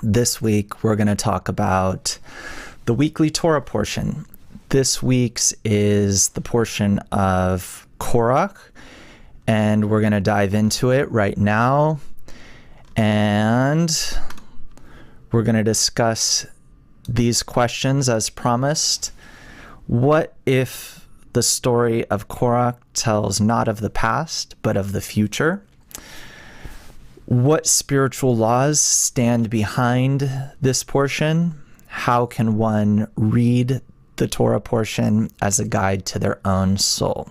This week, we're going to talk about the weekly Torah portion. This week's is the portion of Korah, and we're going to dive into it right now. And we're going to discuss these questions as promised. What if the story of Korah tells not of the past, but of the future? What spiritual laws stand behind this portion? How can one read the Torah portion as a guide to their own soul?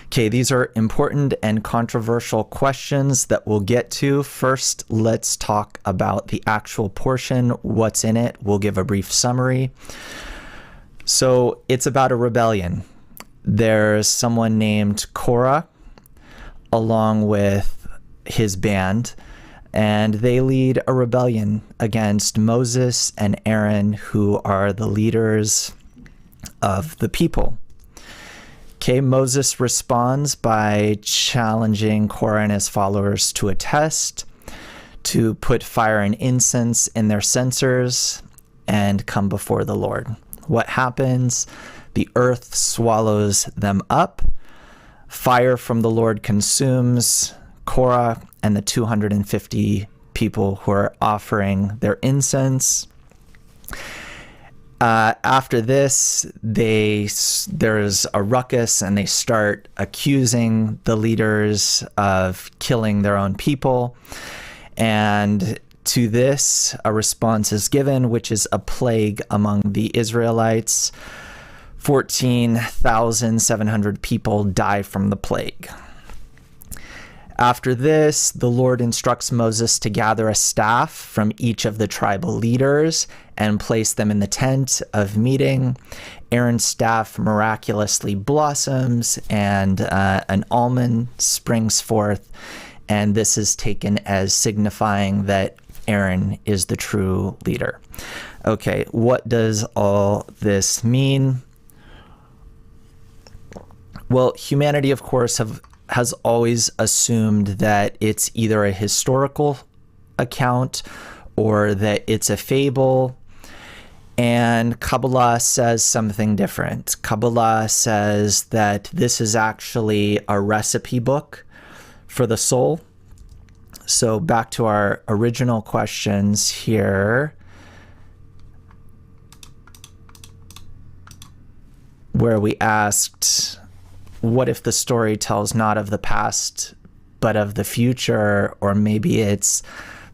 Okay, these are important and controversial questions that we'll get to. First, let's talk about the actual portion, what's in it. We'll give a brief summary. So it's about a rebellion. There's someone named Korah along with his band, and they lead a rebellion against Moses and Aaron, who are the leaders of the people. Okay, Moses responds by challenging Korah and his followers to a test, to put fire and incense in their censers and come before the Lord. What happens? The earth swallows them up. Fire from the Lord consumes Korah and the 250 people who are offering their incense. After this, there's a ruckus, and they start accusing the leaders of killing their own people. And to this, a response is given, which is a plague among the Israelites. 14,700 people die from the plague. After this, the Lord instructs Moses to gather a staff from each of the tribal leaders and place them in the tent of meeting. Aaron's staff miraculously blossoms, and an almond springs forth, and this is taken as signifying that Aaron is the true leader. Okay, what does all this mean? Well, humanity, of course, has always assumed that it's either a historical account or that it's a fable. And Kabbalah says something different. Kabbalah says that this is actually a recipe book for the soul. So back to our original questions here, where we asked, what if the story tells not of the past, but of the future? Or maybe it's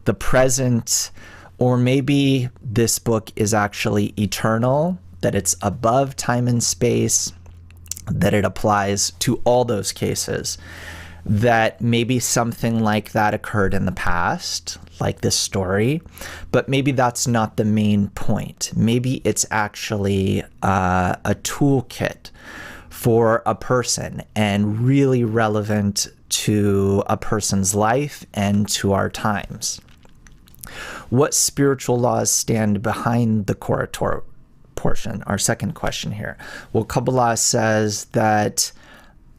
the present, or maybe this book is actually eternal, that it's above time and space, that it applies to all those cases, that maybe something like that occurred in the past, like this story, but maybe that's not the main point. Maybe it's actually a toolkit for a person, and really relevant to a person's life and to our times. What spiritual laws stand behind the Korah Torah portion? Our second question here. Well, Kabbalah says that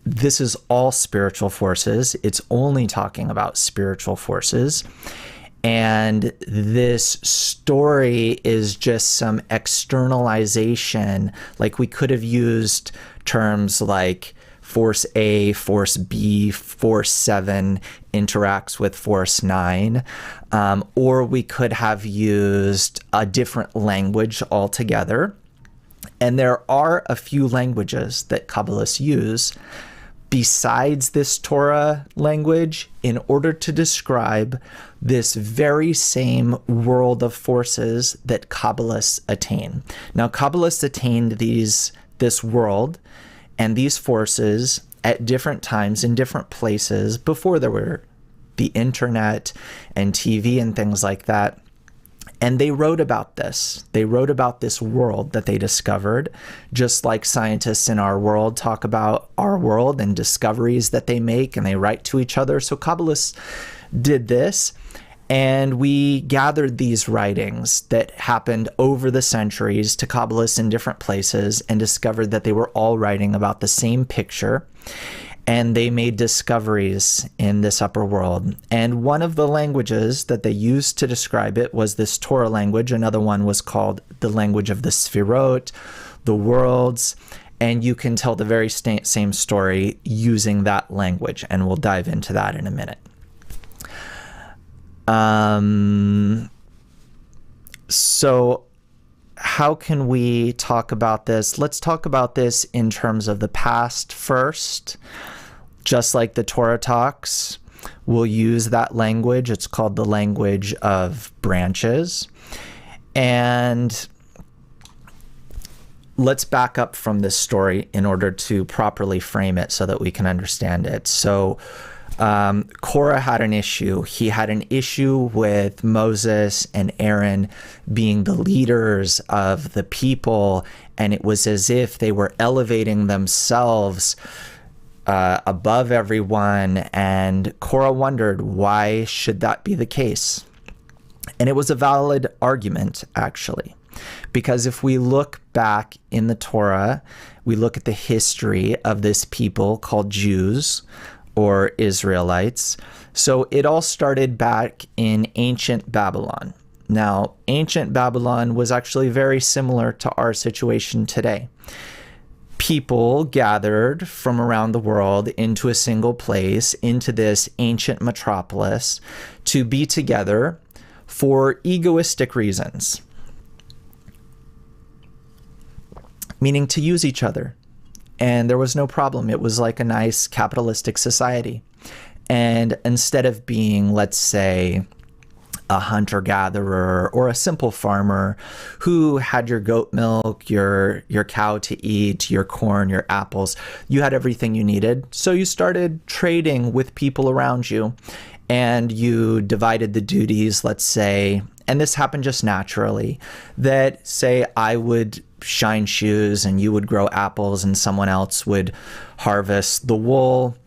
this is all spiritual forces. It's only talking about spiritual forces. And this story is just some externalization. Like, we could have used terms like Force A, Force B, Force 7 interacts with Force 9, or we could have used a different language altogether. And there are a few languages that Kabbalists use besides this Torah language in order to describe this very same world of forces that Kabbalists attain. Now, Kabbalists attained this world and these forces at different times in different places before there were the internet and TV and things like that. And they wrote about this. They wrote about this world that they discovered, just like scientists in our world talk about our world and discoveries that they make, and they write to each other. So Kabbalists did this, and we gathered these writings that happened over the centuries to Kabbalists in different places and discovered that they were all writing about the same picture. and they made discoveries in this upper world. And one of the languages that they used to describe it was this Torah language. Another one was called the language of the Sefirot, the worlds. And you can tell the very same story using that language. And we'll dive into that in a minute. So how can we talk about this? Let's talk about this in terms of the past first. Just like the Torah talks, we'll use that language. It's called the language of branches. And let's back up from this story in order to properly frame it so that we can understand it. So Korah had an issue. He had an issue with Moses and Aaron being the leaders of the people, and it was as if they were elevating themselves above everyone, and Korah wondered, why should that be the case? And it was a valid argument, actually, because if we look back in the Torah, we look at the history of this people called Jews, or Israelites. So it all started back in ancient Babylon. Now, ancient Babylon was actually very similar to our situation today. People gathered from around the world into a single place, into this ancient metropolis, to be together for egoistic reasons, meaning to use each other. And there was no problem. It was like a nice capitalistic society. And instead of being, let's say, a hunter-gatherer or a simple farmer who had your goat milk, your cow to eat, your corn, your apples, you had everything you needed. So you started trading with people around you, and you divided the duties, let's say, and this happened just naturally, that say I would shine shoes and you would grow apples and someone else would harvest the wool.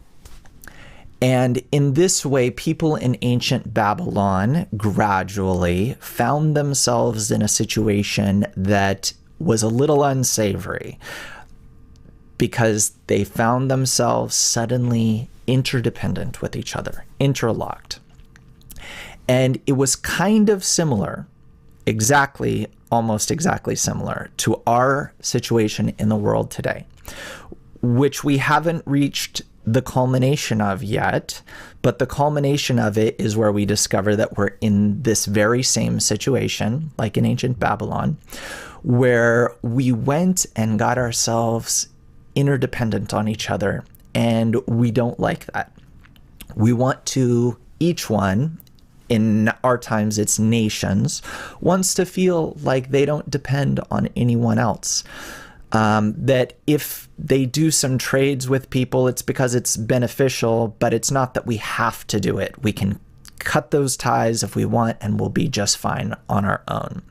And in this way, people in ancient Babylon gradually found themselves in a situation that was a little unsavory because they found themselves suddenly interdependent with each other, interlocked. And it was kind of similar, almost exactly similar to our situation in the world today, which we haven't reached the culmination of yet, but the culmination of it is where we discover that we're in this very same situation, like in ancient Babylon, where we went and got ourselves interdependent on each other, and we don't like that. We want to, each one, in our times it's nations, wants to feel like they don't depend on anyone else. That if they do some trades with people, it's because it's beneficial, but it's not that we have to do it. We can cut those ties if we want, and we'll be just fine on our own.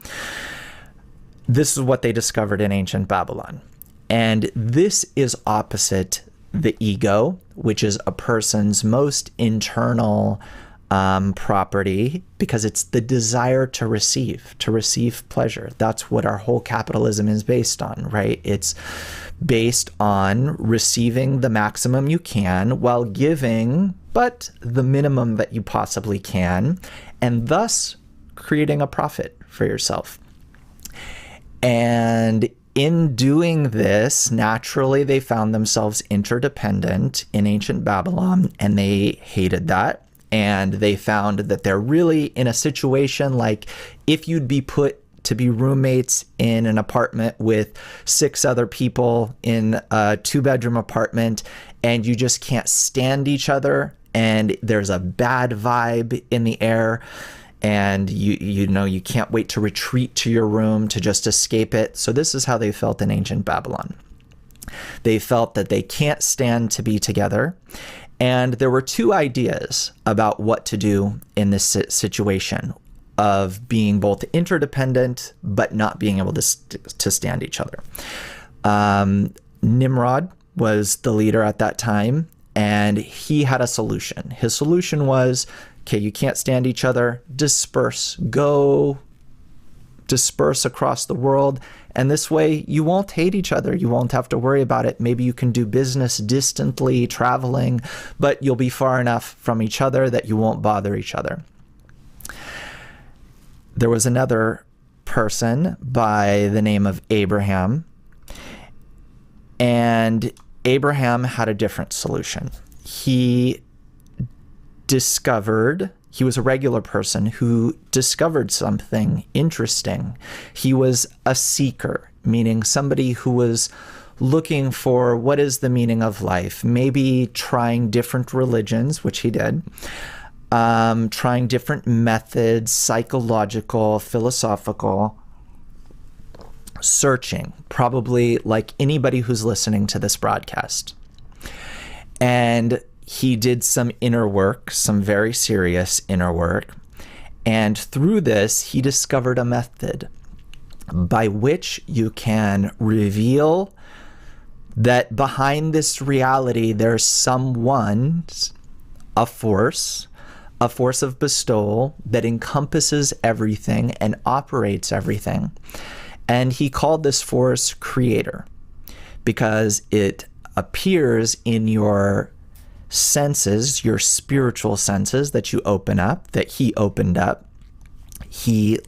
This is what they discovered in ancient Babylon. And this is opposite the ego, which is a person's most internal property, because it's the desire to receive pleasure. That's what our whole capitalism is based on, right? It's based on receiving the maximum you can while giving, but the minimum that you possibly can, and thus creating a profit for yourself. And in doing this, naturally, they found themselves interdependent in ancient Babylon, and they hated that. And they found that they're really in a situation like if you'd be put to be roommates in an apartment with 6 other people in a 2-bedroom apartment, and you just can't stand each other, and there's a bad vibe in the air, and you can't wait to retreat to your room to just escape it. So this is how they felt in ancient Babylon. They felt that they can't stand to be together. And there were 2 ideas about what to do in this situation of being both interdependent but not being able to stand each other. Nimrod was the leader at that time, and he had a solution. His solution was, okay, you can't stand each other, disperse, go disperse across the world. And this way you won't hate each other. You won't have to worry about it. Maybe you can do business distantly, traveling, but you'll be far enough from each other that you won't bother each other. There was another person by the name of Abraham, and Abraham had a different solution. He was a regular person who discovered something interesting. He was a seeker, meaning somebody who was looking for what is the meaning of life, maybe trying different religions, which he did, trying different methods, psychological, philosophical, searching, probably like anybody who's listening to this broadcast. And he did some inner work, some very serious inner work. And through this, he discovered a method by which you can reveal that behind this reality, there's someone, a force of bestowal that encompasses everything and operates everything. And he called this force Creator because it appears in your senses, your spiritual senses that you open up, that he opened up.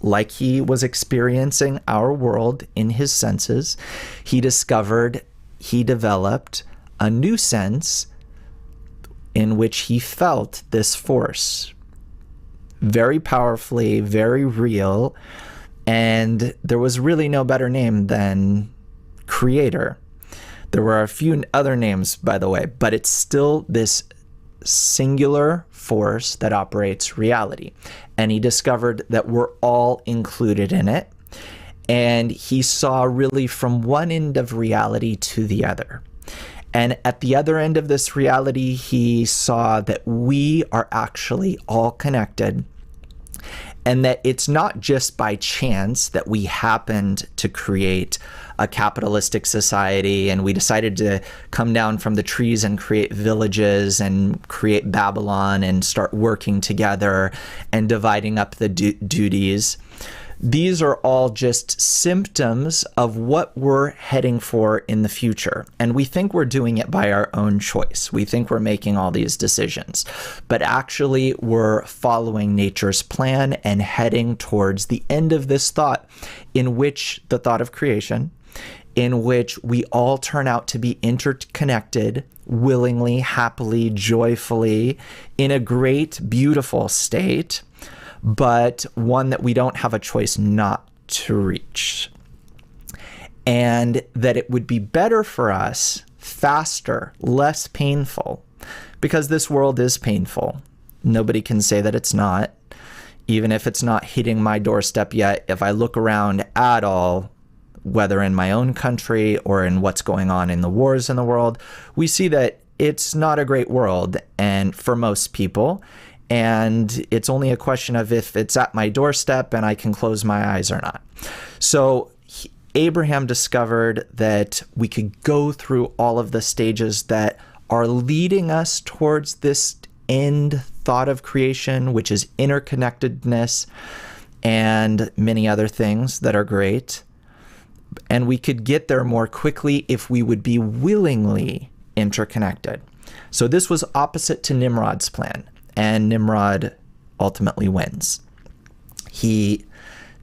Like he was experiencing our world in his senses, he developed a new sense in which he felt this force very powerfully, very real, and there was really no better name than Creator. There were a few other names, by the way, but it's still this singular force that operates reality. And he discovered that we're all included in it. And he saw really from one end of reality to the other. And at the other end of this reality, he saw that we are actually all connected, and that it's not just by chance that we happened to create a capitalistic society and we decided to come down from the trees and create villages and create Babylon and start working together and dividing up the duties. These are all just symptoms of what we're heading for in the future. And we think we're doing it by our own choice. We think we're making all these decisions. But actually, we're following nature's plan and heading towards the end of this thought, in which the thought of creation, in which we all turn out to be interconnected, willingly, happily, joyfully, in a great, beautiful state, but one that we don't have a choice not to reach. And that it would be better for us, faster, less painful, because this world is painful. Nobody can say that it's not. Even if it's not hitting my doorstep yet, if I look around at all, whether in my own country or in what's going on in the wars in the world, we see that it's not a great world, and for most people. And it's only a question of if it's at my doorstep and I can close my eyes or not. So Abraham discovered that we could go through all of the stages that are leading us towards this end thought of creation, which is interconnectedness and many other things that are great. And we could get there more quickly if we would be willingly interconnected. So this was opposite to Nimrod's plan. And Nimrod ultimately wins. He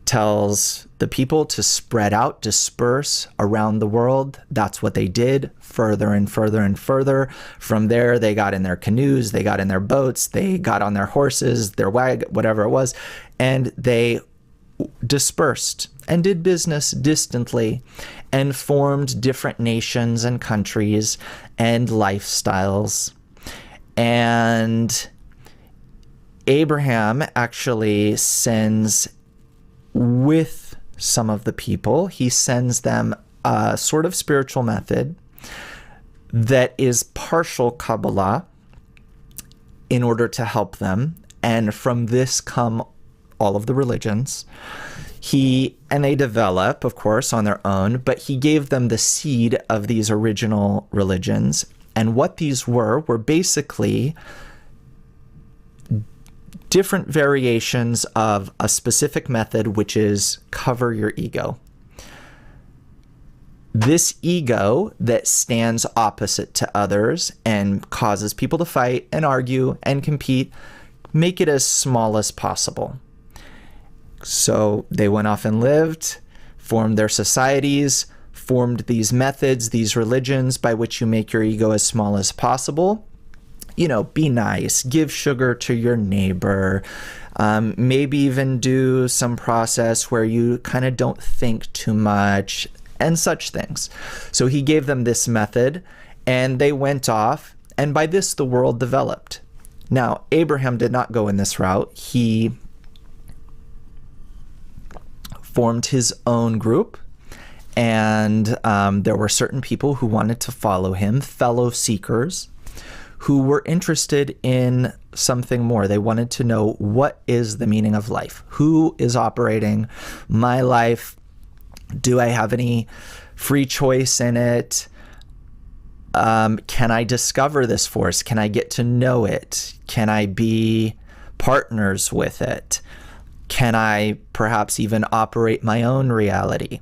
tells the people to spread out, disperse around the world. That's what they did, further and further and further. From there, they got in their canoes, they got in their boats, they got on their horses, their wagon, whatever it was, and they dispersed and did business distantly and formed different nations and countries and lifestyles. And Abraham actually sends with some of the people, he sends them a sort of spiritual method that is partial Kabbalah in order to help them. And from this come all of the religions. And they develop, of course, on their own, but he gave them the seed of these original religions. And what these were basically different variations of a specific method, which is cover your ego. This ego that stands opposite to others and causes people to fight and argue and compete, make it as small as possible. So they went off and lived, formed their societies, formed these methods, these religions by which you make your ego as small as possible. You know, be nice, give sugar to your neighbor, maybe even do some process where you kind of don't think too much and such things. So he gave them this method and they went off, and by this the world developed. Now, Abraham did not go in this route. He formed his own group, and there were certain people who wanted to follow him, fellow seekers, who were interested in something more. They wanted to know, what is the meaning of life? Who is operating my life? Do I have any free choice in it? Can I discover this force? Can I get to know it? Can I be partners with it? Can I perhaps even operate my own reality?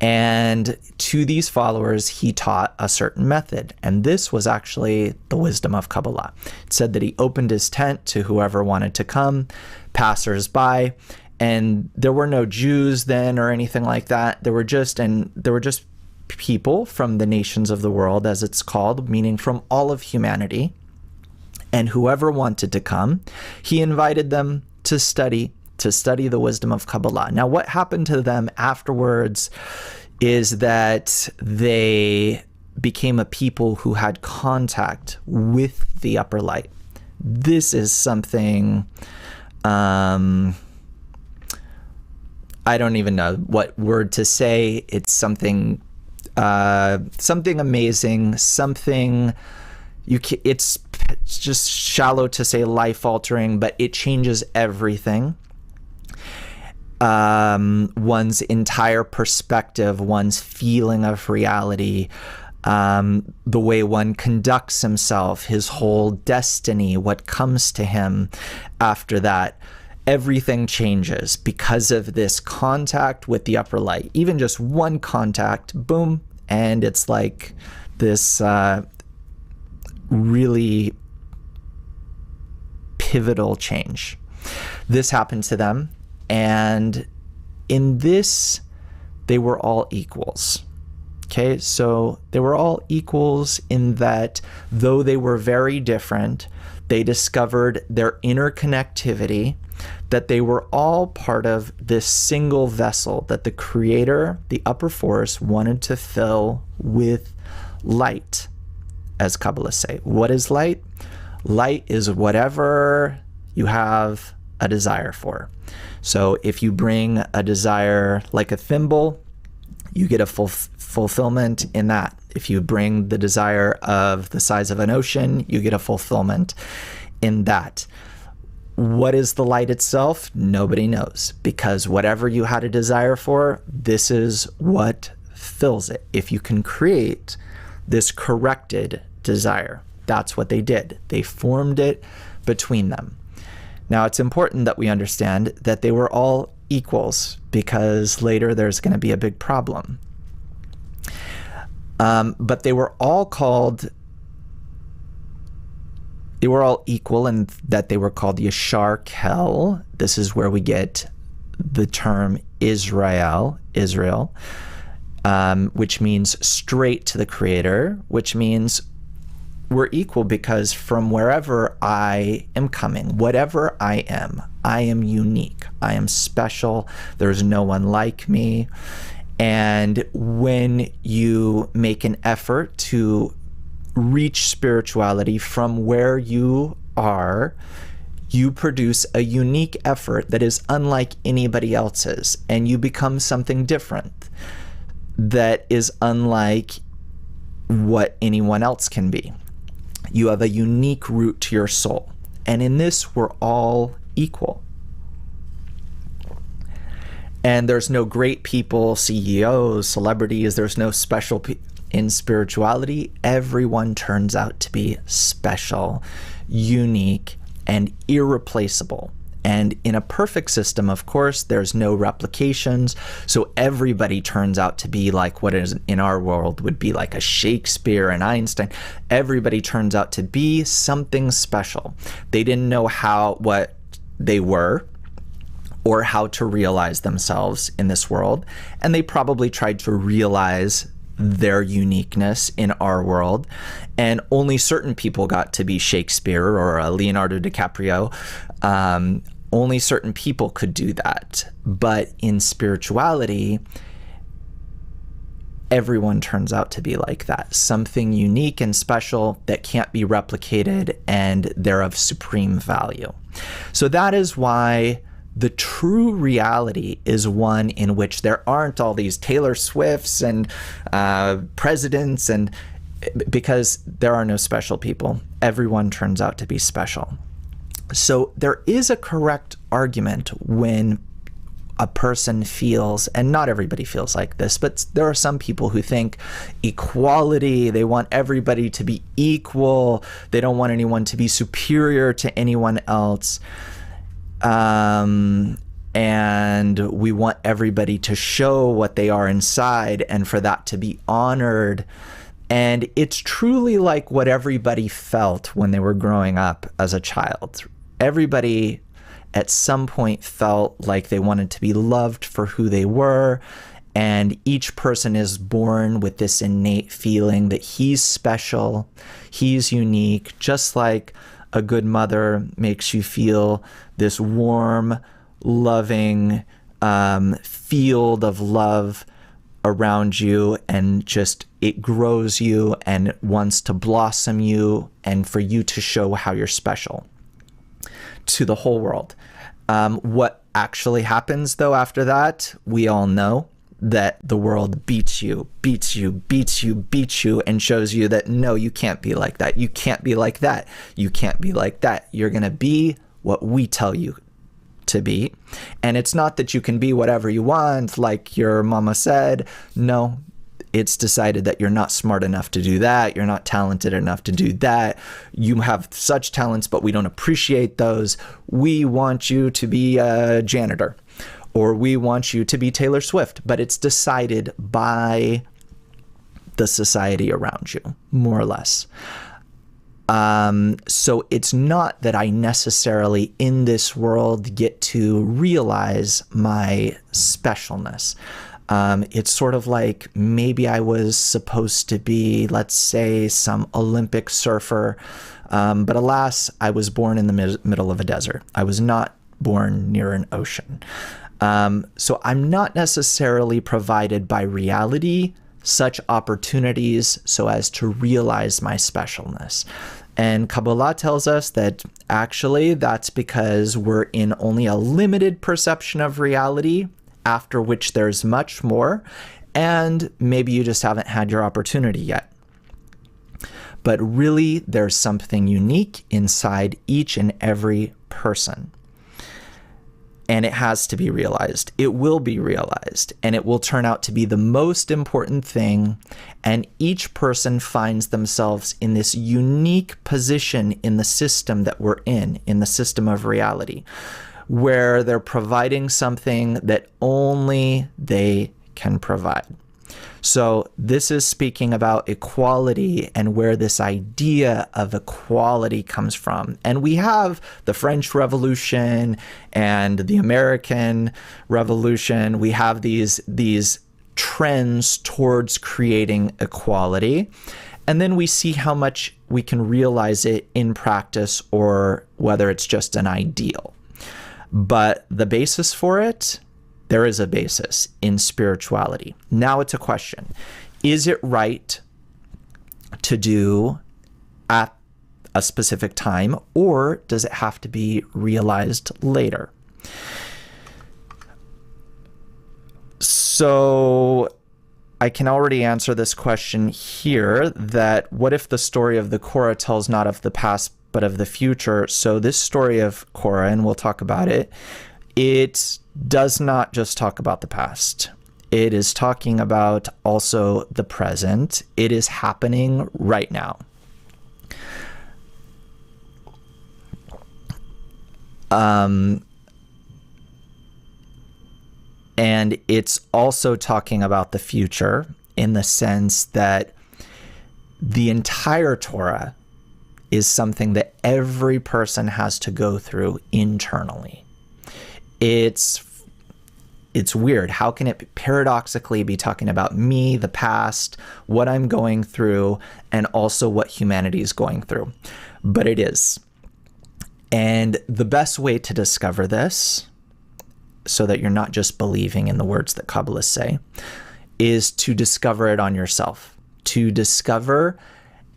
And to these followers, he taught a certain method. And this was actually the wisdom of Kabbalah. It said that he opened his tent to whoever wanted to come, passers-by. And there were no Jews then or anything like that. There were just people from the nations of the world, as it's called, meaning from all of humanity. And whoever wanted to come, he invited them to study the wisdom of Kabbalah. Now, what happened to them afterwards is that they became a people who had contact with the upper light. This is something, I don't even know what word to say. It's something amazing, something it's just shallow to say life-altering, but it changes everything. One's entire perspective, one's feeling of reality, the way one conducts himself, his whole destiny, what comes to him after that. Everything changes because of this contact with the upper light. Even just one contact, boom, and it's like this really pivotal change. This happened to them, and in this, they were all equals. Okay, so they were all equals in that though they were very different, they discovered their interconnectivity, that they were all part of this single vessel that the Creator, the upper force, wanted to fill with light, as Kabbalists say. What is light? Light is whatever you have a desire for. So if you bring a desire like a thimble, you get a fulfillment in that. If you bring the desire of the size of an ocean, you get a fulfillment in that. What is the light itself? Nobody knows, because whatever you had a desire for, this is what fills it. If you can create this corrected desire, that's what they did. They formed it between them. Now, it's important that we understand that they were all equals, because later there's going to be a big problem. But they were all equal in that they were called Yashar Kel. This is where we get the term Israel, which means straight to the Creator, which means we're equal because from wherever I am coming, whatever I am unique. I am special. There's no one like me. And when you make an effort to reach spirituality from where you are, you produce a unique effort that is unlike anybody else's, and you become something different that is unlike what anyone else can be. You have a unique root to your soul, and in this we're all equal. And there's no great people, CEOs, celebrities, there's no special people. In spirituality, everyone turns out to be special, unique, and irreplaceable. And in a perfect system, of course, there's no replications. So everybody turns out to be like what is in our world would be like a Shakespeare and Einstein. Everybody turns out to be something special. They didn't know what they were or how to realize themselves in this world. And they probably tried to realize their uniqueness in our world. And only certain people got to be Shakespeare or Leonardo DiCaprio. Only certain people could do that. But in spirituality, everyone turns out to be like that. Something unique and special that can't be replicated, and they're of supreme value. So that is why the true reality is one in which there aren't all these Taylor Swifts and presidents, and because there are no special people. Everyone turns out to be special. So there is a correct argument when a person feels, and not everybody feels like this, but there are some people who think equality, they want everybody to be equal, they don't want anyone to be superior to anyone else, and we want everybody to show what they are inside and for that to be honored. And it's truly like what everybody felt when they were growing up as a child. Everybody at some point felt like they wanted to be loved for who they were, and each person is born with this innate feeling that he's special, he's unique, just like a good mother makes you feel this warm, loving field of love around you, and just it grows you and wants to blossom you and for you to show how you're special to the whole world. What actually happens though after that, we all know that the world beats you, and shows you that no, you can't be like that. You can't be like that. You can't be like that. You're going to be what we tell you to be. And it's not that you can be whatever you want, like your mama said. No, it's decided that you're not smart enough to do that. You're not talented enough to do that. You have such talents, but we don't appreciate those. We want you to be a janitor, or we want you to be Taylor Swift, but it's decided by the society around you, more or less. So it's not that I necessarily in this world get to realize my specialness. It's sort of like maybe I was supposed to be, let's say, some Olympic surfer, but alas, I was born in the middle of a desert. I was not born near an ocean. So I'm not necessarily provided by reality such opportunities so as to realize my specialness. And Kabbalah tells us that actually that's because we're in only a limited perception of reality, after which there's much more, and maybe you just haven't had your opportunity yet. But really, there's something unique inside each and every person. And it has to be realized. It will be realized, and it will turn out to be the most important thing. And each person finds themselves in this unique position in the system that we're in the system of reality, where they're providing something that only they can provide. So this is speaking about equality and where this idea of equality comes from. And we have the French Revolution and the American Revolution. We have these trends towards creating equality. And then we see how much we can realize it in practice, or whether it's just an ideal. But the basis for it, there is a basis in spirituality. Now it's a question. Is it right to do at a specific time, or does it have to be realized later? So I can already answer this question here, that what if the story of the Korah tells not of the past, but of the future? So this story of Korah, and we'll talk about it, it does not just talk about the past. It is talking about also the present. It is happening right now. And it's also talking about the future in the sense that the entire Torah is something that every person has to go through internally. It's weird. How can it paradoxically be talking about me, the past, what I'm going through, and also what humanity is going through? But it is. And the best way to discover this, so that you're not just believing in the words that Kabbalists say, is to discover it on yourself. To discover,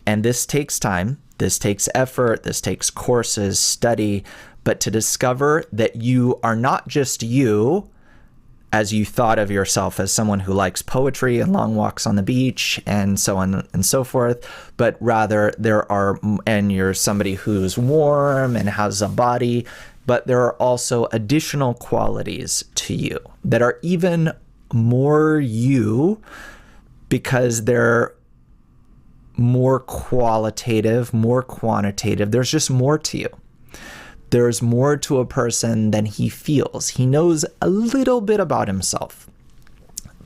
and this takes time, this takes effort, this takes courses, study, but to discover that you are not just you, as you thought of yourself as someone who likes poetry and long walks on the beach and so on and so forth, but rather and you're somebody who's warm and has a body, but there are also additional qualities to you that are even more you because they're more qualitative, more quantitative. There's just more to you. There's more to a person than he feels. He knows a little bit about himself,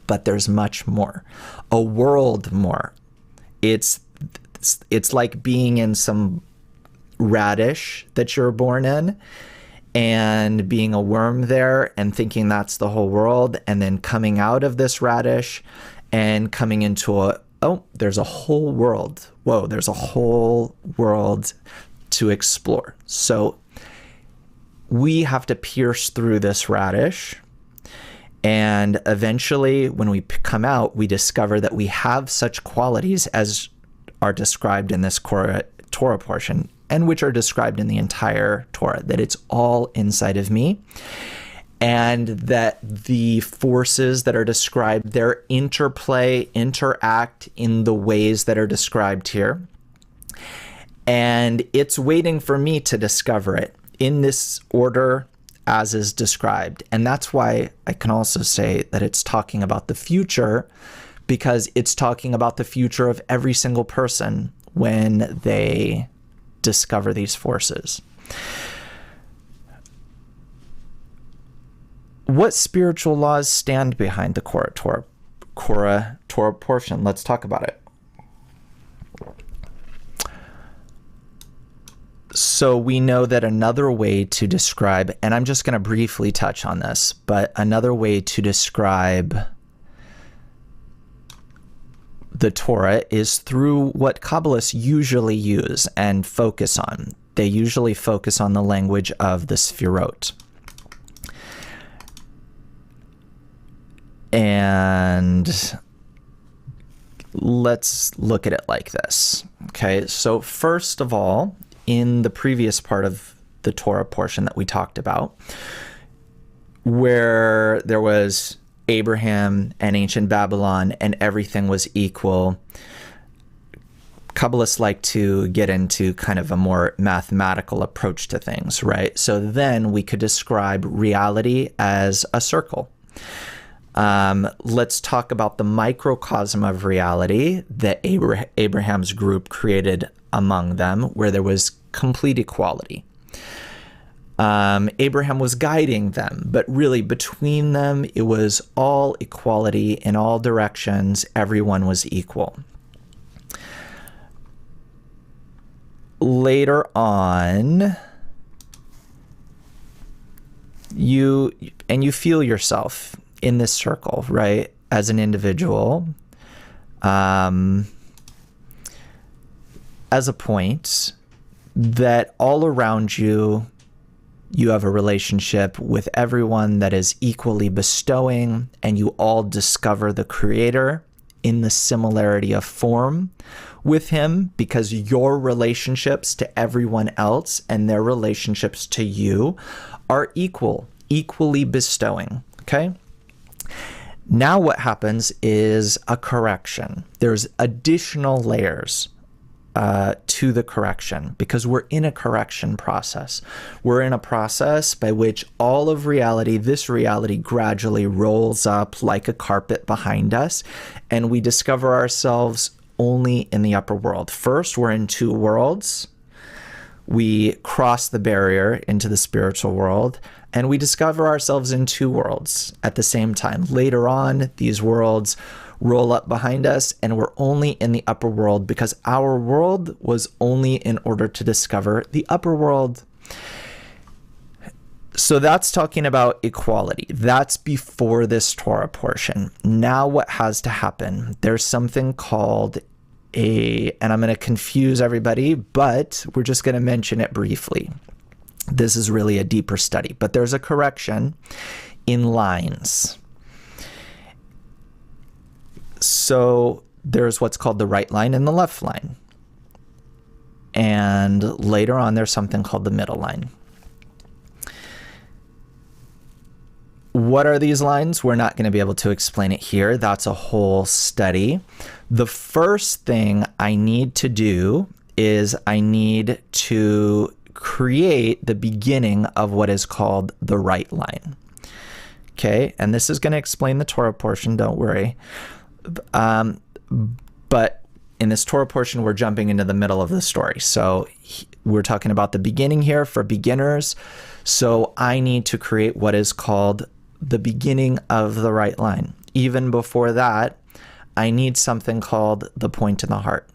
but there's much more, a world more. It's like being in some radish that you're born in and being a worm there and thinking that's the whole world, and then coming out of this radish and coming into there's a whole world. Whoa, there's a whole world to explore. So we have to pierce through this radish, and eventually when we come out, we discover that we have such qualities as are described in this Korah Torah portion, and which are described in the entire Torah, that it's all inside of me, and that the forces that are described there interact in the ways that are described here. And it's waiting for me to discover it in this order as is described. And that's why I can also say that it's talking about the future, because it's talking about the future of every single person when they discover these forces. What spiritual laws stand behind the Korah Torah portion? Let's talk about it. So we know that another way to describe, and I'm just going to briefly touch on this, but another way to describe the Torah is through what Kabbalists usually use and focus on. They usually focus on the language of the Sefirot. And let's look at it like this. Okay, so first of all, in the previous part of the Torah portion that we talked about, where there was Abraham and ancient Babylon and everything was equal, Kabbalists like to get into kind of a more mathematical approach to things, right? So then we could describe reality as a circle. Let's talk about the microcosm of reality that Abraham's group created among them, where there was complete equality. Abraham was guiding them, but really between them, it was all equality in all directions. Everyone was equal. Later on, you feel yourself in this circle, right? As an individual, as a point that all around you, you have a relationship with everyone that is equally bestowing, and you all discover the Creator in the similarity of form with Him, because your relationships to everyone else and their relationships to you are equally bestowing, okay? Now what happens is a correction. There's additional layers to the correction, because we're in a correction process. We're in a process by which all of reality, this reality, gradually rolls up like a carpet behind us, and we discover ourselves only in the upper world. First, we're in two worlds. we cross the barrier into the spiritual world, and we discover ourselves in two worlds at the same time. Later on, these worlds roll up behind us, and we're only in the upper world because our world was only in order to discover the upper world. So that's talking about equality. That's before this Torah portion. Now what has to happen? There's something called and I'm going to confuse everybody, but we're just going to mention it briefly. This is really a deeper study, but there's a correction in lines. So there's what's called the right line and the left line. And later on, there's something called the middle line. What are these lines? We're not going to be able to explain it here. That's a whole study. The first thing I need to do is I need to create the beginning of what is called the right line. Okay, and this is going to explain the Torah portion, don't worry. But in this Torah portion, we're jumping into the middle of the story. So we're talking about the beginning here for beginners. So I need to create what is called the beginning of the right line. Even before that, I need something called the point in the heart.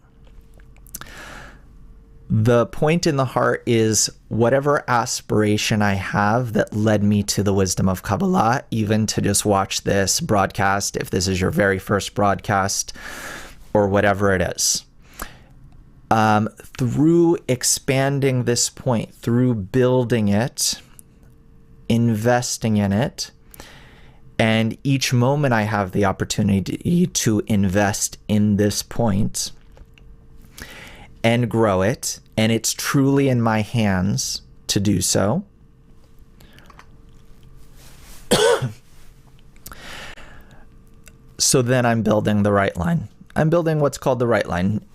The point in the heart is whatever aspiration I have that led me to the wisdom of Kabbalah, even to just watch this broadcast, if this is your very first broadcast, or whatever it is. Through expanding this point, through building it, investing in it, and each moment I have the opportunity to invest in this point and grow it, and it's truly in my hands to do so. So then I'm building the right line. I'm building what's called the right line.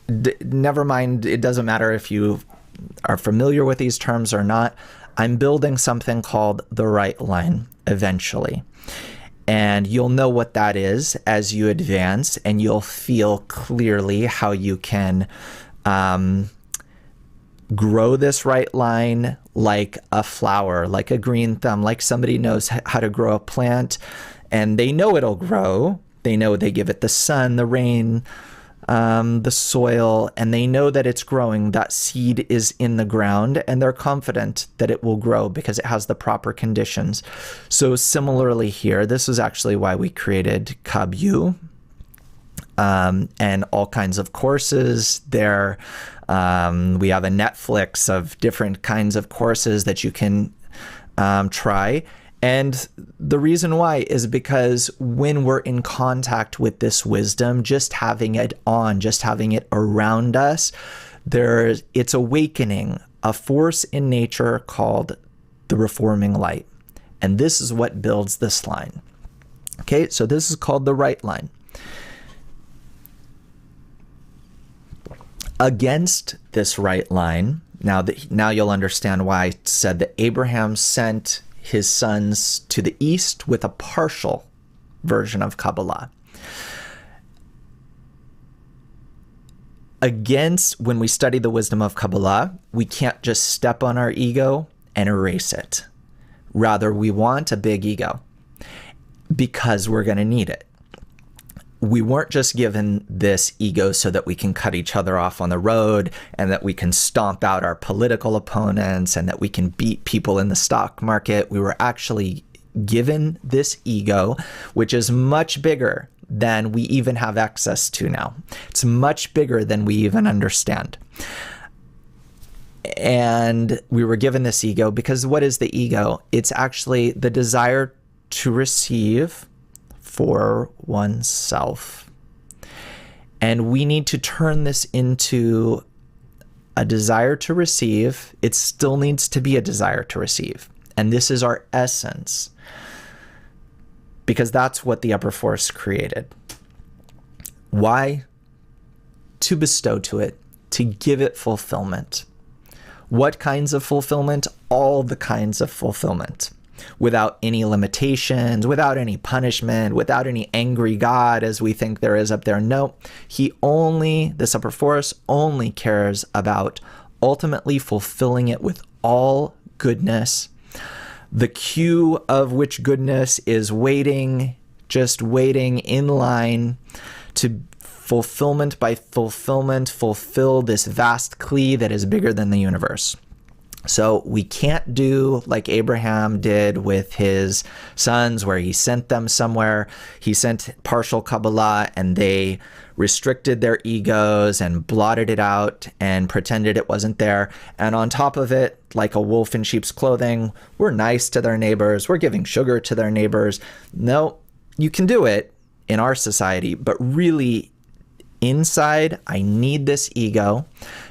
Never mind, it doesn't matter if you are familiar with these terms or not. I'm building something called the right line eventually. And you'll know what that is as you advance, and you'll feel clearly how you can grow this right line like a flower, like a green thumb, like somebody knows how to grow a plant, and they know it'll grow. They know they give it the sun, the rain, the soil, and they know that it's growing. That seed is in the ground, and they're confident that it will grow because it has the proper conditions. So similarly here, this is actually why we created KabU, and all kinds of courses there. We have a Netflix of different kinds of courses that you can try. And the reason why is because when we're in contact with this wisdom, just having it on, just having it around us, it's awakening a force in nature called the reforming light. And this is what builds this line. Okay, so this is called the right line. Against this right line, now you'll understand why I said that Abraham sent his sons to the east with a partial version of Kabbalah. When we study the wisdom of Kabbalah, we can't just step on our ego and erase it. Rather, we want a big ego because we're going to need it. We weren't just given this ego so that we can cut each other off on the road and that we can stomp out our political opponents and that we can beat people in the stock market. We were actually given this ego, which is much bigger than we even have access to now. It's much bigger than we even understand. And we were given this ego because what is the ego? It's actually the desire to receive for oneself. And we need to turn this into a desire to receive. It still needs to be a desire to receive. And this is our essence, because that's what the upper force created. Why? To bestow to it, to give it fulfillment. What kinds of fulfillment? All the kinds of fulfillment. Without any limitations, without any punishment, without any angry God as we think there is up there. No, this upper force only cares about ultimately fulfilling it with all goodness. The queue of which goodness is waiting, just waiting in line to fulfillment by fulfillment, fulfill this vast kli that is bigger than the universe. So we can't do like Abraham did with his sons, where he sent them somewhere. He sent partial Kabbalah and they restricted their egos and blotted it out and pretended it wasn't there. And on top of it, like a wolf in sheep's clothing, we're nice to their neighbors. We're giving sugar to their neighbors. No, you can do it in our society, but really inside, I need this ego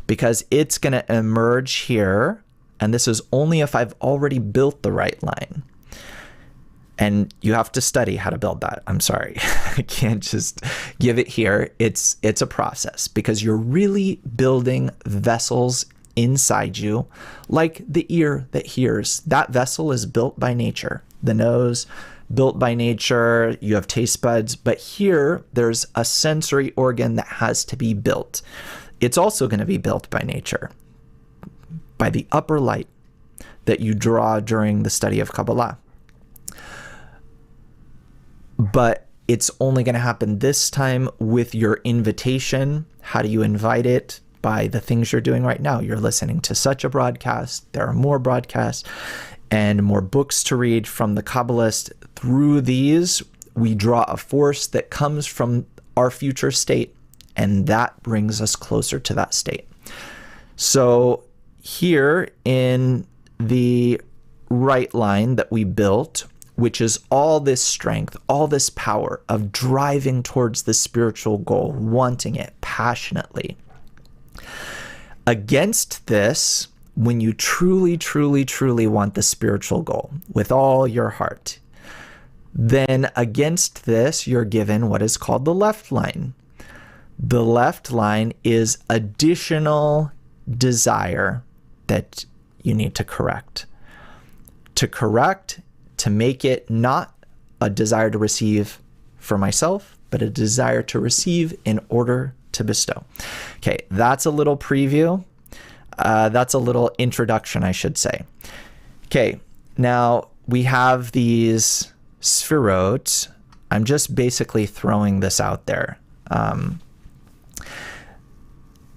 because it's going to emerge here. And this is only if I've already built the right line. And you have to study how to build that. I'm sorry. I can't just give it here. It's a process because you're really building vessels inside you, like the ear that hears. That vessel is built by nature. The nose, built by nature. You have taste buds. But here, there's a sensory organ that has to be built. It's also going to be built by nature, by the upper light that you draw during the study of Kabbalah. But it's only going to happen this time with your invitation. How do you invite it? By the things you're doing right now. You're listening to such a broadcast. There are more broadcasts and more books to read from the Kabbalists. Through these, we draw a force that comes from our future state, and that brings us closer to that state. So here in the right line that we built, which is all this strength, all this power of driving towards the spiritual goal, wanting it passionately. Against this, when you truly, truly, truly want the spiritual goal with all your heart, then against this, you're given what is called the left line. The left line is additional desire that you need to correct. To make it not a desire to receive for myself, but a desire to receive in order to bestow. Okay, that's a little preview. That's a little introduction, I should say. Okay, now we have these Sefirot. I'm just basically throwing this out there.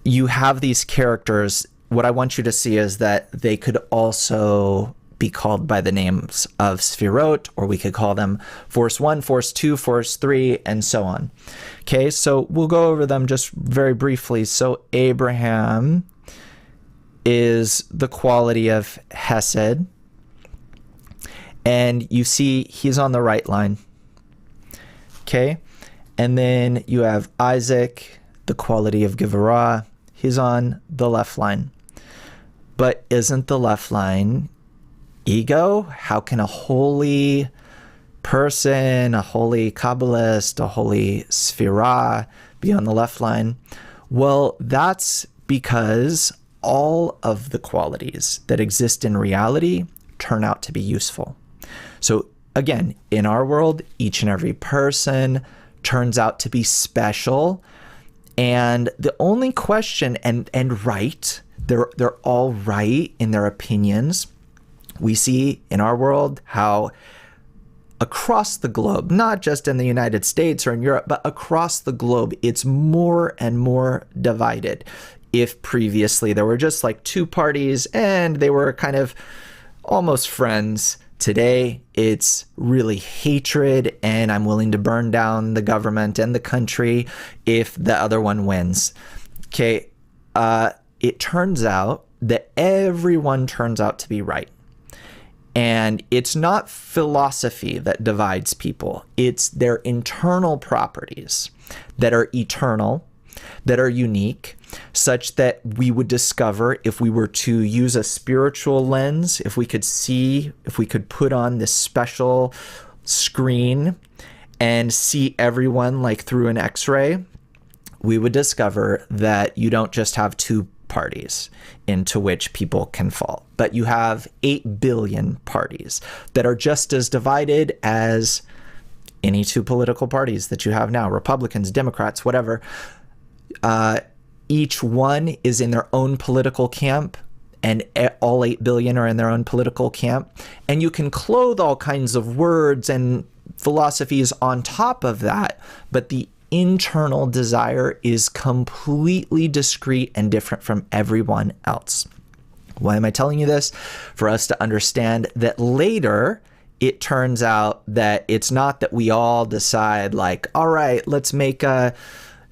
You have these characters. What I want you to see is that they could also be called by the names of Sefirot, or we could call them Force 1, Force 2, Force 3, and so on. Okay, so we'll go over them just very briefly. So Abraham is the quality of Hesed, and you see he's on the right line. Okay, and then you have Isaac, the quality of Givorah. He's on the left line. But isn't the left line ego? How can a holy person, a holy Kabbalist, a holy Sefirah be on the left line? Well, that's because all of the qualities that exist in reality turn out to be useful. So again, in our world, each and every person turns out to be special. And the only question, and right, they're all right in their opinions. We see in our world how across the globe, not just in the United States or in Europe, but across the globe, it's more and more divided. If previously there were just like two parties and they were kind of almost friends, today it's really hatred, and I'm willing to burn down the government and the country if the other one wins. Okay, it turns out that everyone turns out to be right. And it's not philosophy that divides people. It's their internal properties that are eternal, that are unique, such that we would discover, if we were to use a spiritual lens, if we could see, if we could put on this special screen and see everyone like through an X-ray, we would discover that you don't just have two parties into which people can fall, but you have 8 billion parties that are just as divided as any two political parties that you have now, Republicans, Democrats, whatever. each one is in their own political camp, and all 8 billion are in their own political camp. And you can clothe all kinds of words and philosophies on top of that, but the internal desire is completely discrete and different from everyone else. Why am I telling you this? For us to understand that later, it turns out that it's not that we all decide like, all right, let's make a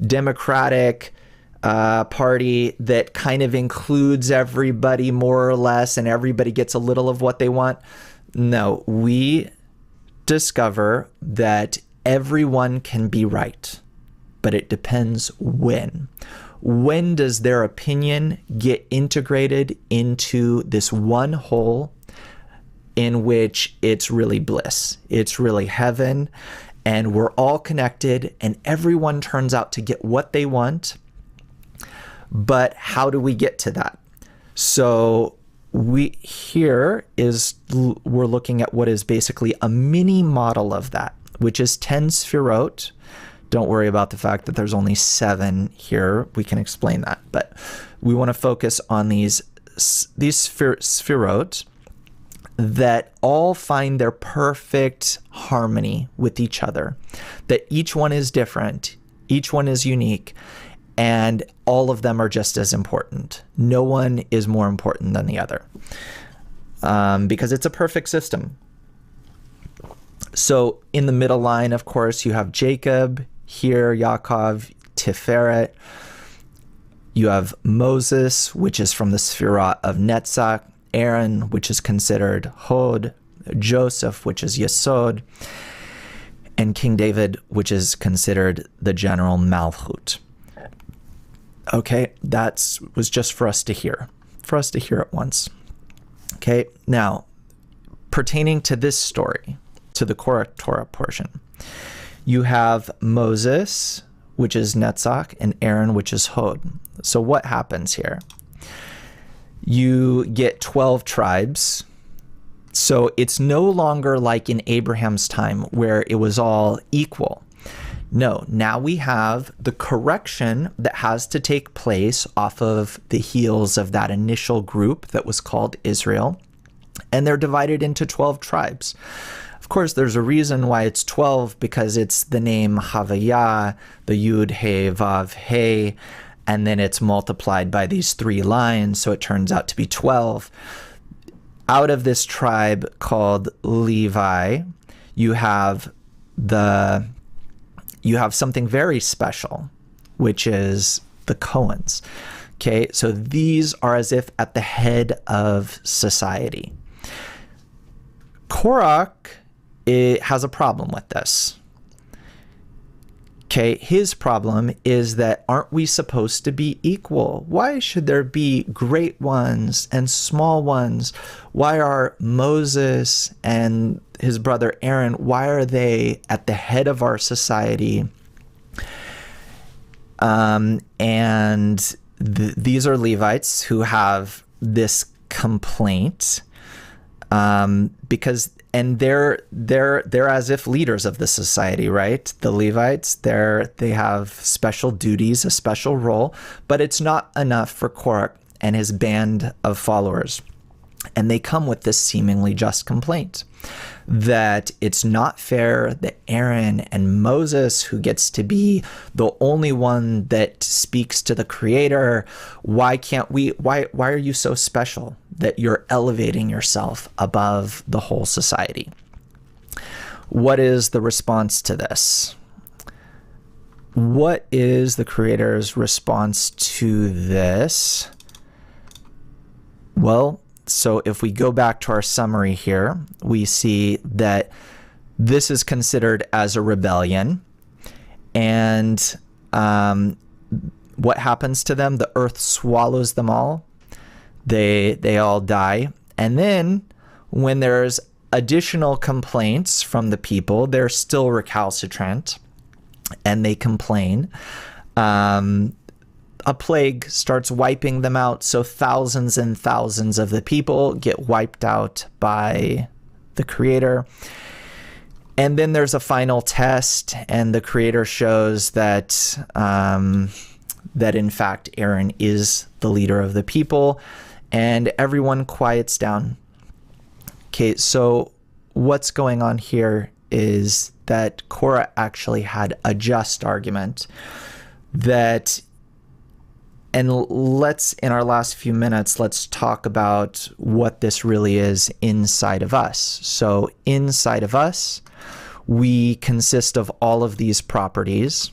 democratic party that kind of includes everybody more or less, and everybody gets a little of what they want. No, we discover that everyone can be right, but it depends when. When does their opinion get integrated into this one whole in which it's really bliss, it's really heaven, and we're all connected, and everyone turns out to get what they want. But how do we get to that? So we're looking at what is basically a mini model of that, which is 10 Sefirot. Don't worry about the fact that there's only 7 here. We can explain that. But we want to focus on these Sefirot that all find their perfect harmony with each other, that each one is different, each one is unique, and all of them are just as important. No one is more important than the other, because it's a perfect system. So in the middle line, of course, you have Jacob, here, Yaakov, Tiferet. You have Moses, which is from the Sefirot of Netzach, Aaron, which is considered Hod, Joseph, which is Yesod, and King David, which is considered the general Malchut. Okay, that was just for us to hear it once. Okay, now, pertaining to this story, to the Korah Torah portion, you have Moses, which is Netzach, and Aaron, which is Hod. So what happens here? You get 12 tribes. So it's no longer like in Abraham's time where it was all equal. No, now we have the correction that has to take place off of the heels of that initial group that was called Israel. And they're divided into 12 tribes. Of course, there's a reason why it's 12, because it's the name Havayah, the Yud, He, Vav, He, and then it's multiplied by these 3 lines, so it turns out to be 12. Out of this tribe called Levi, you have something very special, which is the Cohens. Okay, so these are as if at the head of society. Korah, it has a problem with this. Okay, his problem is that aren't we supposed to be equal? Why should there be great ones and small ones? Why are Moses and his brother Aaron, why are they at the head of our society? These are Levites who have this complaint, because they're as if leaders of the society, right? The Levites, they have special duties, a special role, but it's not enough for Korah and his band of followers. And they come with this seemingly just complaint that it's not fair that Aaron and Moses, who gets to be the only one that speaks to the Creator, why are you so special that you're elevating yourself above the whole society? What is the response to this? What is the Creator's response to this? Well, so if we go back to our summary here, we see that this is considered as a rebellion. And what happens to them? The earth swallows them all. They all die. And then when there's additional complaints from the people, they're still recalcitrant and they complain. A plague starts wiping them out, so thousands and thousands of the people get wiped out by the Creator. And then there's a final test, and the Creator shows that that in fact Aaron is the leader of the people, and everyone quiets down. Okay, so what's going on here is that Korah actually had a just argument that, and in our last few minutes, let's talk about what this really is inside of us. So inside of us, we consist of all of these properties,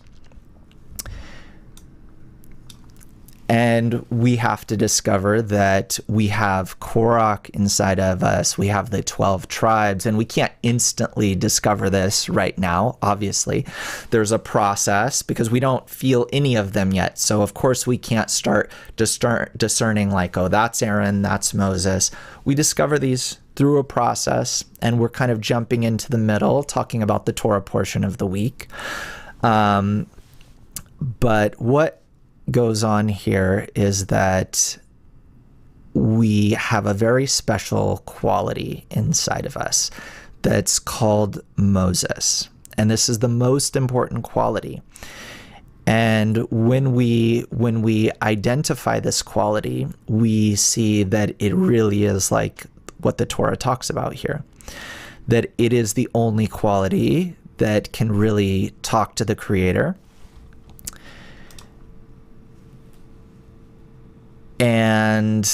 and we have to discover that we have Korah inside of us. We have the 12 tribes, and we can't instantly discover this right now. Obviously, there's a process because we don't feel any of them yet. So of course we can't start discerning like, oh, that's Aaron, that's Moses. We discover these through a process, and we're kind of jumping into the middle, talking about the Torah portion of the week. But what goes on here is that we have a very special quality inside of us that's called Moses. And this is the most important quality. And when we identify this quality, we see that it really is like what the Torah talks about here, that it is the only quality that can really talk to the Creator. And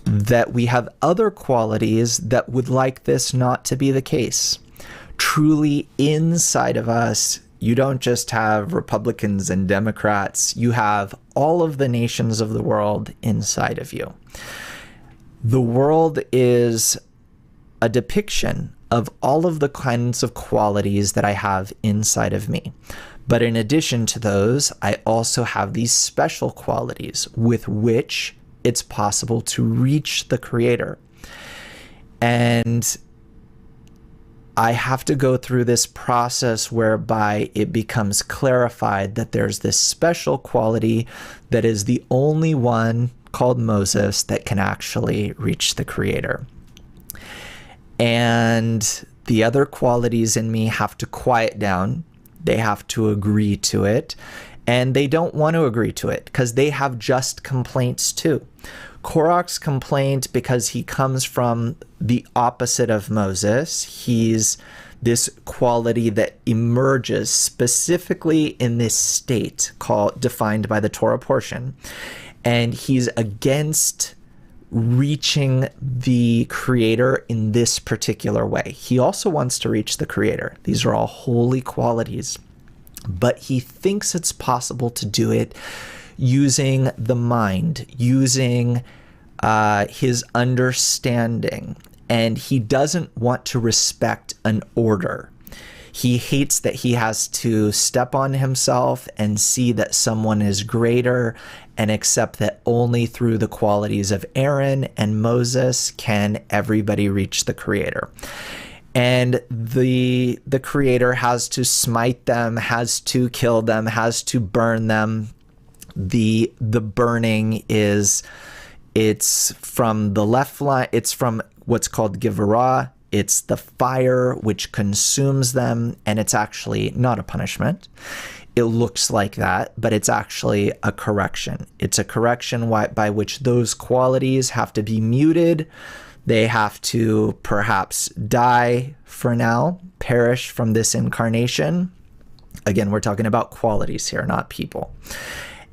that we have other qualities that would like this not to be the case. Truly inside of us, you don't just have Republicans and Democrats, you have all of the nations of the world inside of you. The world is a depiction of all of the kinds of qualities that I have inside of me. But in addition to those, I also have these special qualities with which it's possible to reach the Creator. And I have to go through this process whereby it becomes clarified that there's this special quality that is the only one, called Moses, that can actually reach the Creator. And the other qualities in me have to quiet down. They have to agree to it, and they don't want to agree to it because they have just complaints too. Korah's complaint, because he comes from the opposite of Moses, he's this quality that emerges specifically in this state defined by the Torah portion, and he's against reaching the Creator in this particular way. He also wants to reach the Creator. These are all holy qualities, but he thinks it's possible to do it using the mind, using his understanding, and he doesn't want to respect an order. He hates that he has to step on himself and see that someone is greater and accept that only through the qualities of Aaron and Moses can everybody reach the Creator. And the Creator has to smite them, has to kill them, has to burn them. The burning it's from the left line, it's from what's called Givarah. It's the fire which consumes them, and it's actually not a punishment. It looks like that, but it's actually a correction. It's a correction by which those qualities have to be muted. They have to perhaps die for now, perish from this incarnation. Again, we're talking about qualities here, not people.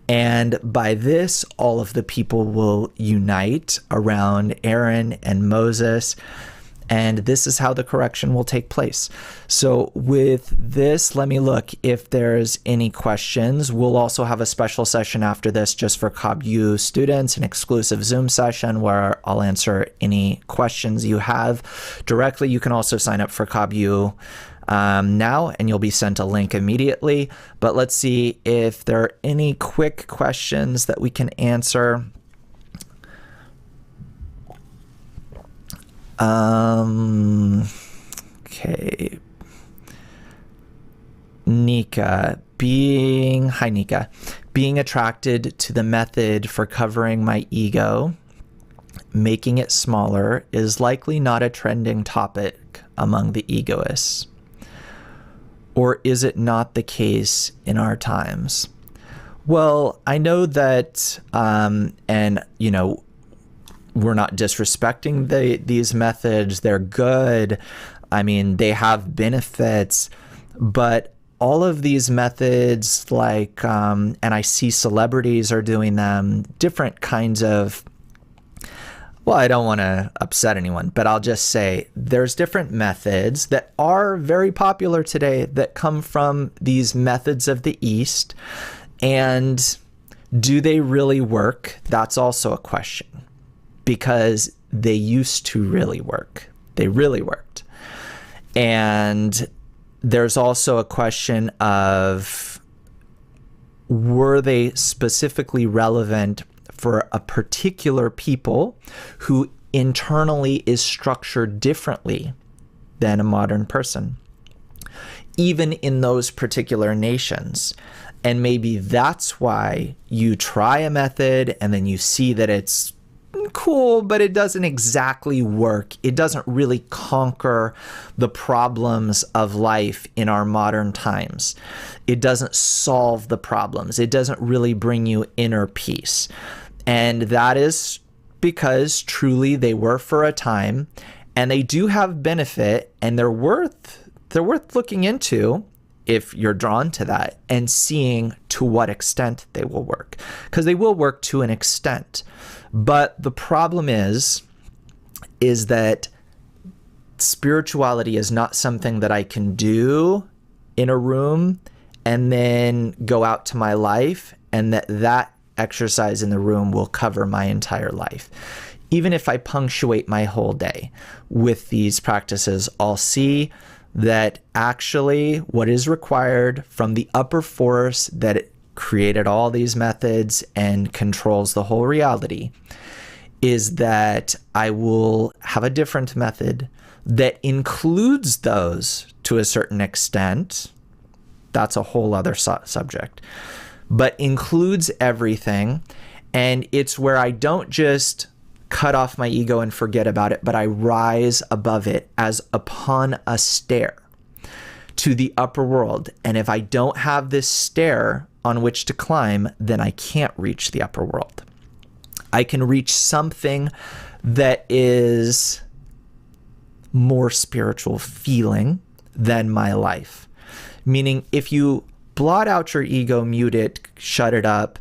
And by this, all of the people will unite around Aaron and Moses. And this is how the correction will take place. So with this, let me look if there's any questions. We'll also have a special session after this just for KabU students, an exclusive Zoom session where I'll answer any questions you have directly. You can also sign up for KabU now, and you'll be sent a link immediately. But let's see if there are any quick questions that we can answer. Okay. Nika, being attracted to the method for covering my ego, making it smaller, is likely not a trending topic among the egoists. Or is it not the case in our times? Well, I know that, and we're not disrespecting these methods. They're good. I mean, they have benefits, but all of these methods, and I see celebrities are doing them, different kinds of, well, I don't want to upset anyone, but I'll just say there's different methods that are very popular today that come from these methods of the East. And do they really work? That's also a question, because they used to really work. They really worked. And there's also a question of, were they specifically relevant for a particular people who internally is structured differently than a modern person, even in those particular nations? And maybe that's why you try a method and then you see that it's cool, but it doesn't exactly work. It doesn't really conquer the problems of life in our modern times. It doesn't solve the problems. It doesn't really bring you inner peace. And that is because truly they were for a time, and they do have benefit, and they're worth looking into if you're drawn to that and seeing to what extent they will work, because they will work to an extent. But the problem is that spirituality is not something that I can do in a room and then go out to my life, and that exercise in the room will cover my entire life. Even if I punctuate my whole day with these practices, I'll see that actually what is required from the upper force that created all these methods and controls the whole reality is that I will have a different method that includes those to a certain extent. That's a whole other subject, but includes everything. And it's where I don't just cut off my ego and forget about it, but I rise above it as upon a stair to the upper world. And if I don't have this stair on which to climb, then I can't reach the upper world. I can reach something that is more spiritual feeling than my life. Meaning, if you blot out your ego, mute it, shut it up,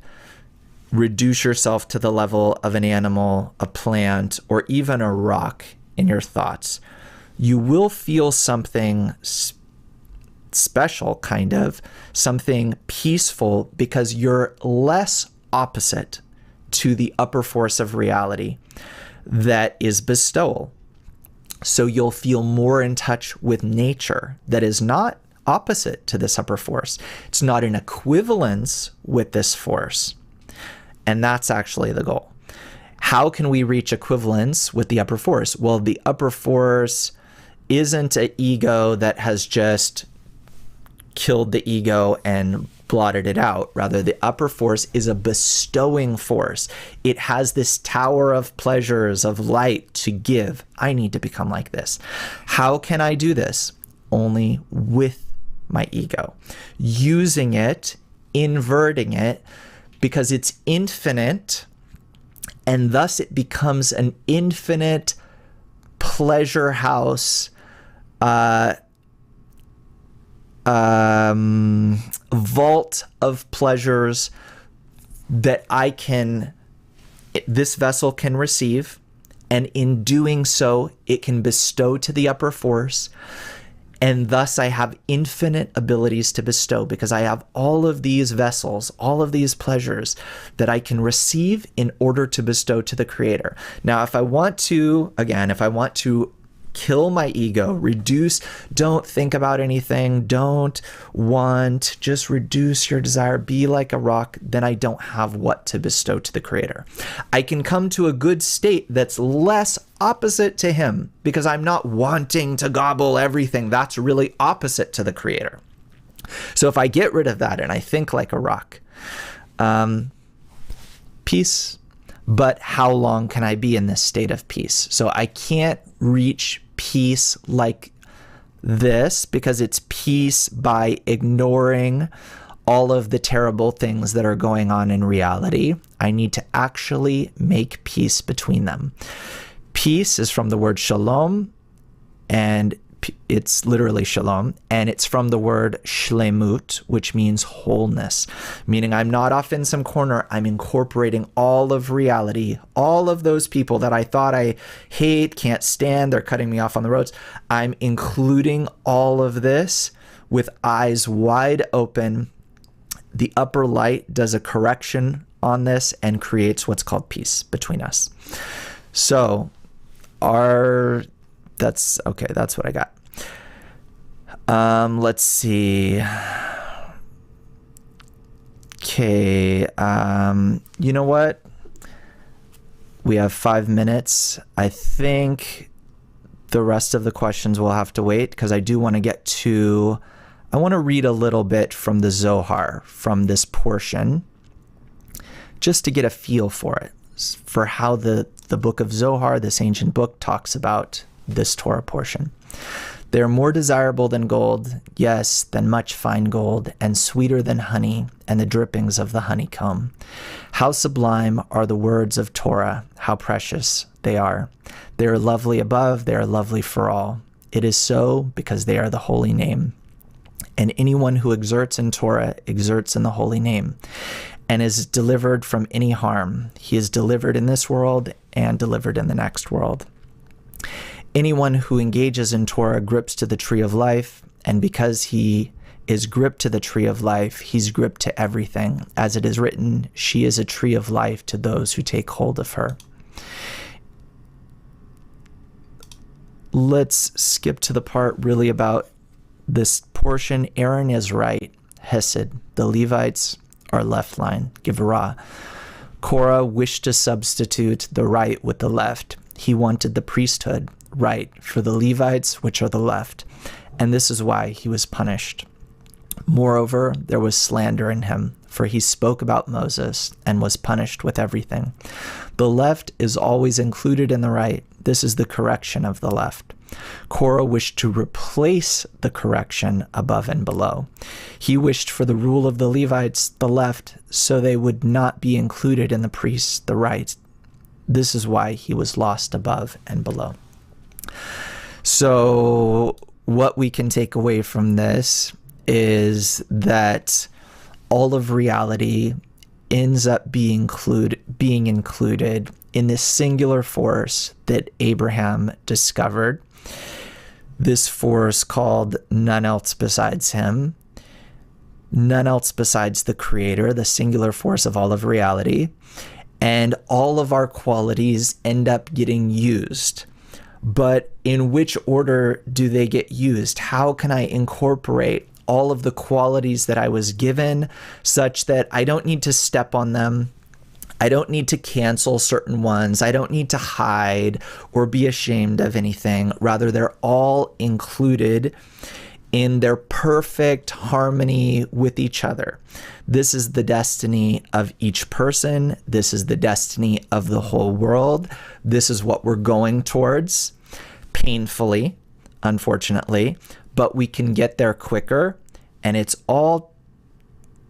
reduce yourself to the level of an animal, a plant, or even a rock in your thoughts, you will feel something special, kind of, something peaceful, because you're less opposite to the upper force of reality that is bestowal. So you'll feel more in touch with nature that is not opposite to this upper force. It's not in equivalence with this force. And that's actually the goal. How can we reach equivalence with the upper force? Well, the upper force isn't an ego that has just killed the ego and blotted it out. Rather, the upper force is a bestowing force. It has this tower of pleasures, of light to give. I need to become like this. How can I do this? Only with my ego. Using it, inverting it, because it's infinite, and thus it becomes an infinite pleasure house, vault of pleasures that this vessel can receive, and in doing so, it can bestow to the upper force. And thus I have infinite abilities to bestow, because I have all of these vessels, all of these pleasures that I can receive in order to bestow to the Creator. Now, if I want to kill my ego, reduce, don't think about anything, don't want, just reduce your desire, be like a rock, then I don't have what to bestow to the Creator. I can come to a good state that's less opposite to Him, because I'm not wanting to gobble everything. That's really opposite to the Creator. So if I get rid of that and I think like a rock, peace. But how long can I be in this state of peace? So I can't reach peace like this, because it's peace by ignoring all of the terrible things that are going on in reality. I need to actually make peace between them. Peace is from the word shalom, and it's literally shalom, and it's from the word shlemut, which means wholeness, meaning I'm not off in some corner. I'm incorporating all of reality, all of those people that I thought I hate, can't stand, they're cutting me off on the roads. I'm including all of this with eyes wide open. The upper light does a correction on this and creates what's called peace between us. So that's what I got. Let's see. Okay. You know what? We have 5 minutes. I think the rest of the questions will have to wait because I do want to I want to read a little bit from the Zohar, from this portion, just to get a feel for it, for how the book of Zohar, this ancient book, talks about this Torah portion. They are more desirable than gold, yes, than much fine gold, and sweeter than honey and the drippings of the honeycomb. How sublime are the words of Torah, how precious they are. They are lovely above, they are lovely for all. It is so because they are the holy name. And anyone who exerts in Torah exerts in the holy name and is delivered from any harm. He is delivered in this world and delivered in the next world. Anyone who engages in Torah grips to the tree of life, and because he is gripped to the tree of life, he's gripped to everything. As it is written, she is a tree of life to those who take hold of her. Let's skip to the part really about this portion. Aaron is right, Hesed. The Levites are left line, Givorah. Korah wished to substitute the right with the left. He wanted the priesthood, right, for the Levites, which are the left. And this is why he was punished. Moreover, there was slander in him, for he spoke about Moses and was punished with everything. The left is always included in the right. This is the correction of the left. Korah wished to replace the correction above and below. He wished for the rule of the Levites, the left, so they would not be included in the priests, the right. This is why he was lost above and below. So what we can take away from this is that all of reality ends up being included in this singular force that Abraham discovered. This force called none else besides him, none else besides the creator, the singular force of all of reality. And all of our qualities end up getting used. But in which order do they get used? How can I incorporate all of the qualities that I was given such that I don't need to step on them? I don't need to cancel certain ones. I don't need to hide or be ashamed of anything. Rather, they're all included in their perfect harmony with each other. This is the destiny of each person. This is the destiny of the whole world. This is what we're going towards, painfully, unfortunately, but we can get there quicker. And it's all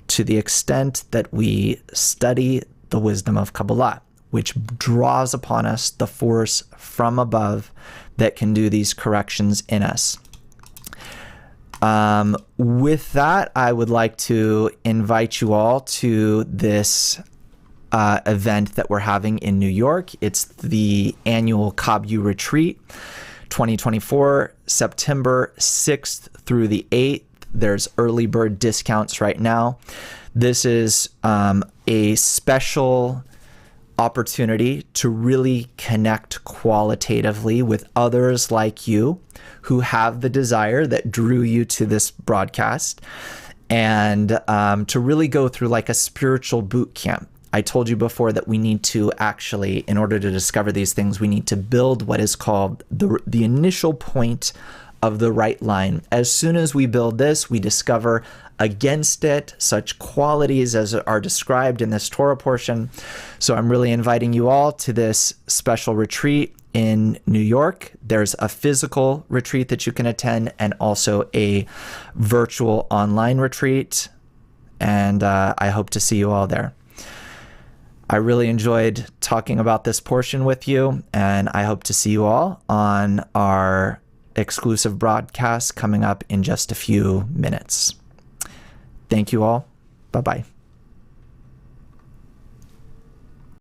to the extent that we study the wisdom of Kabbalah, which draws upon us the force from above that can do these corrections in us. With that, I would like to invite you all to this event that we're having in New York. It's the annual KabU retreat, 2024, September 6th through the 8th. There's early bird discounts right now. This is a special opportunity to really connect qualitatively with others like you who have the desire that drew you to this broadcast, and to really go through like a spiritual boot camp. I told you before that we need to actually, in order to discover these things, we need to build what is called the initial point of the right line. As soon as we build this, we discover against it such qualities as are described in this Torah portion. So I'm really inviting you all to this special retreat in New York. There's a physical retreat that you can attend and also a virtual online retreat. and I hope to see you all there. I really enjoyed talking about this portion with you, and I hope to see you all on our exclusive broadcast coming up in just a few minutes. Thank you all. Bye-bye.